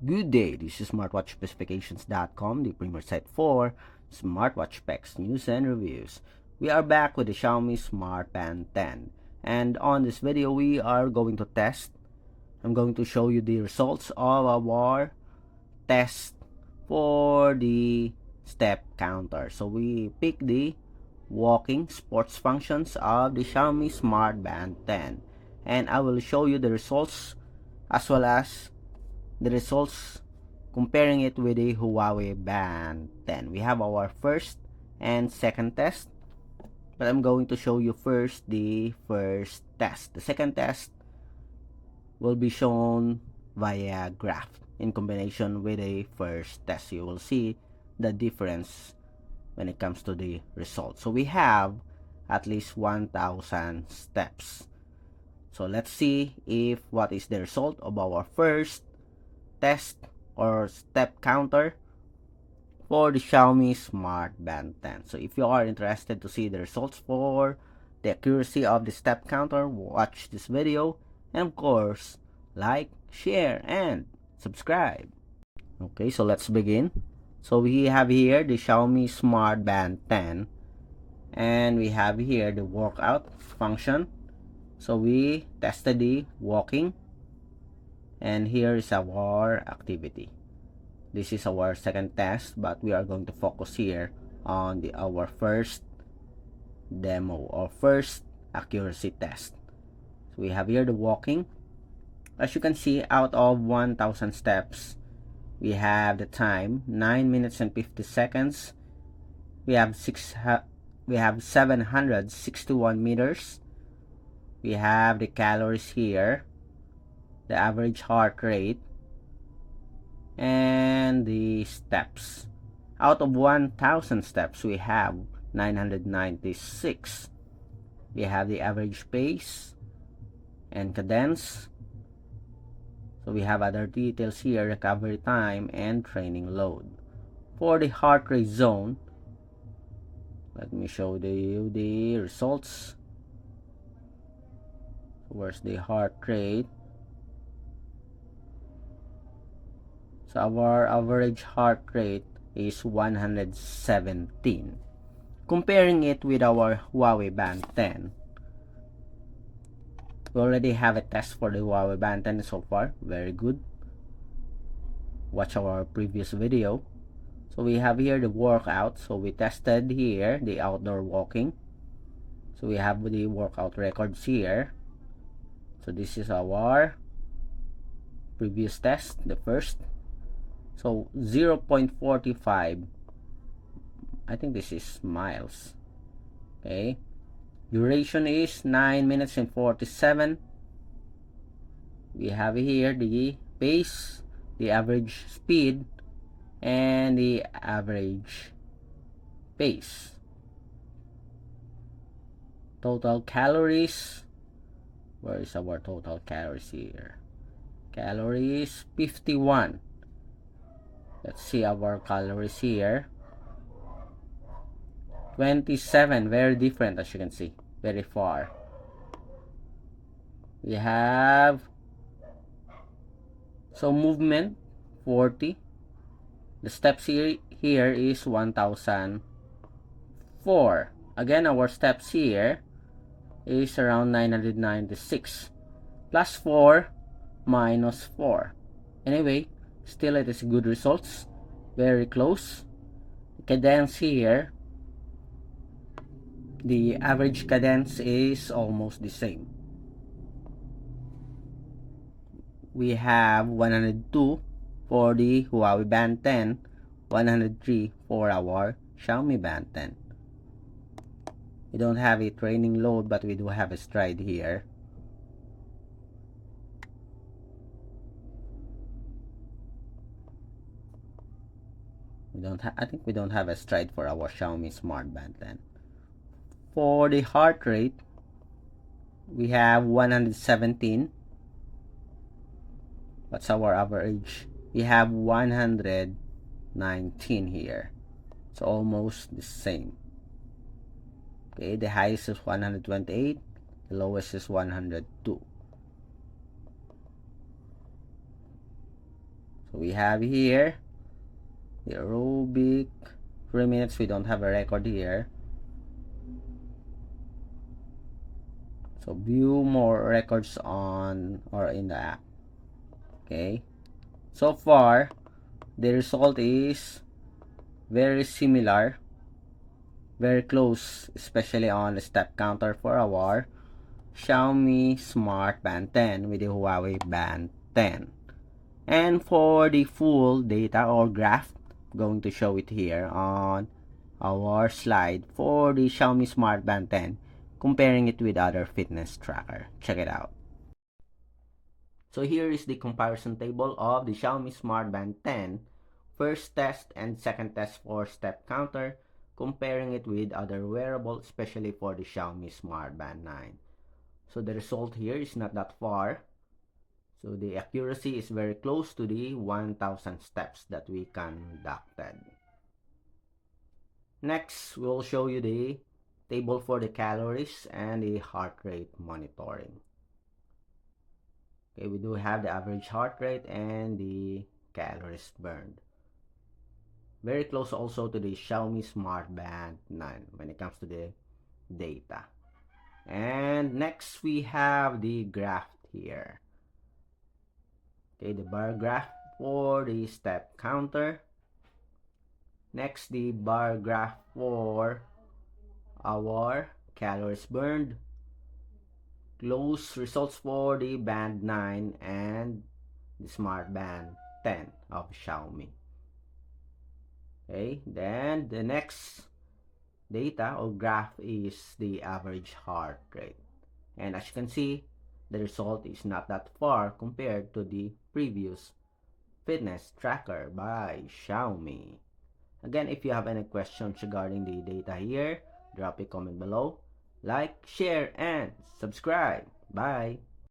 Good day, this is smartwatchspecifications.com, the premier site for smartwatch specs, news, and reviews. We are back with the Xiaomi Smart Band 10, and on this video we are going to test. I'm going to show you the results of our test for the step counter. So we pick the walking sports functions of the Xiaomi Smart Band 10, and I will show you the results as well as the results comparing it with the Huawei Band 10. We have our first and second test, but I'm going to show you first the first test. The second test will be shown via graph in combination with the first test. You will see the difference when it comes to the results. So we have at least 1,000 steps. So let's see if what is the result of our first test or step counter for the Xiaomi Smart Band 10. So if you are interested to see the results for the accuracy of the step counter, watch this video, and of course like, share, and subscribe. Okay, so let's begin. So we have here the Xiaomi Smart Band 10, and we have here the workout function. So we tested the walking, and here is our activity. This is our second test, but we are going to focus here on our first demo or first accuracy test. So we have here the walking. As you can see, out of 1,000 steps, we have the time 9 minutes and 50 seconds. We have 761 meters. We have the calories here, the average heart rate, and the steps. Out of 1,000 steps, we have 996. We have the average pace and cadence. So we have other details here, recovery time and training load. For the heart rate zone, let me show you the results. Where's the heart rate? So our average heart rate is 117. Comparing it with our Huawei Band 10, we already have a test for the Huawei Band 10 so far. Very good. Watch our previous video. So we have here the workout. So we tested here the outdoor walking. So we have the workout records here. So this is our previous test, the first. So 0.45, I think this is miles. Okay, duration is 9 minutes and 47. We have here the pace, the average speed, and the average pace. Total calories, where is our total calories here? Calories 51. Let's see our calories here. 27, very different as you can see, very far. We have movement 40. The steps here is 1,004. Again, our steps here is around 996 plus 4 minus 4. Anyway, still it is good results, very close. Cadence here, the average cadence is almost the same. We have 102 for the Huawei Band 10, 103 for our Xiaomi Band 10. We don't have a training load, but we do have a stride here. I think we don't have a stride for our Xiaomi Smart Band 10. For the heart rate, we have 117. What's our average? We have 119 here. So almost the same. Okay, the highest is 128, the lowest is 102. So we have here the aerobic 3 minutes. We don't have a record here. So view more records on or in the app. Okay. So far, the result is very similar, very close, especially on the step counter for our Xiaomi Smart Band 10 with the Huawei Band 10. And for the full data or graph, I'm going to show it here on our slide for the Xiaomi Smart Band 10, comparing it with other fitness tracker. Check it out. So here is the comparison table of the Xiaomi Smart Band 10 first test and second test for step counter, comparing it with other wearables, especially for the Xiaomi Smart Band 9. So the result here is not that far. So the accuracy is very close to the 1000 steps that we conducted. Next, we'll show you the table for the calories and the heart rate monitoring. Okay, we do have the average heart rate and the calories burned. Very close also to the Xiaomi Smart Band 9 when it comes to the data. And next we have the graph here. Okay, the bar graph for the step counter. Next, the bar graph for our calories burned. Close results for the Band 9 and the Smart Band 10 of Xiaomi. Okay, then the next data or graph is the average heart rate. And as you can see, the result is not that far compared to the previous fitness tracker by Xiaomi. Again, if you have any questions regarding the data here, drop a comment below. Like, share, and subscribe. Bye!